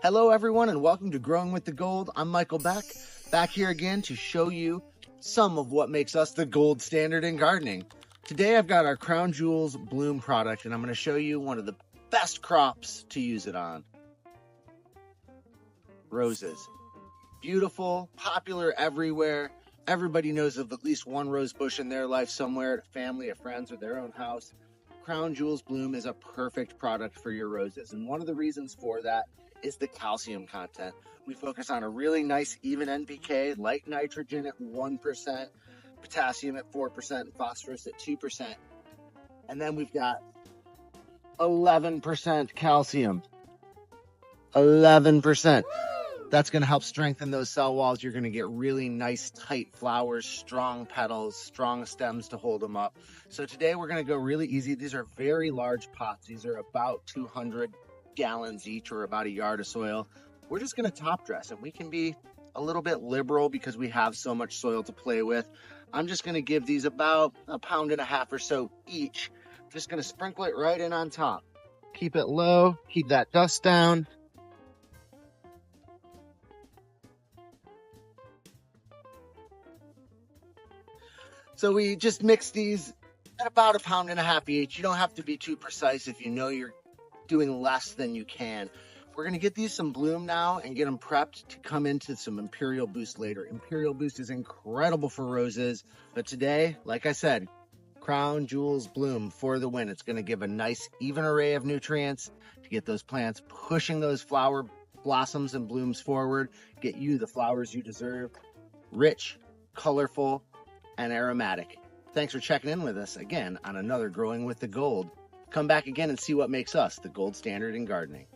Hello everyone and welcome to Growing with the Gold. I'm Michael Beck, back here again to show you some of what makes us the gold standard in gardening. Today I've got our Crown Jewels Bloom product and I'm going to show you one of the best crops to use it on. Roses. Beautiful, popular everywhere. Everybody knows of at least one rose bush in their life somewhere, at a family, a friends, or their own house. Crown Jewels Bloom is a perfect product for your roses, and one of the reasons for that is the calcium content. We focus on a really nice even NPK, light nitrogen at 1%, potassium at 4%, and phosphorus at 2%. And then we've got 11% calcium. 11%. That's going to help strengthen those cell walls. You're going to get really nice, tight flowers, strong petals, strong stems to hold them up. So today we're going to go really easy. These are very large pots. These are about 200 gallons each, or about a yard of soil. We're just going to top dress, and we can be a little bit liberal because we have so much soil to play with. I'm just going to give these about 1.5 pounds or so each. I'm just going to sprinkle it right in on top. Keep it low, keep that dust down. So we just mix these at about 1.5 pounds each. You don't have to be too precise if you know you're doing less than you can. We're going to get these some bloom now and get them prepped to come into some Imperial Boost later. Imperial Boost is incredible for roses, but today, like I said, Crown Jewels Bloom for the win. It's going to give a nice even array of nutrients to get those plants pushing those flower blossoms and blooms forward, get you the flowers you deserve, rich, colorful, and aromatic. Thanks for checking in with us again on another Growing with the Gold. Come back again and see what makes us the gold standard in gardening.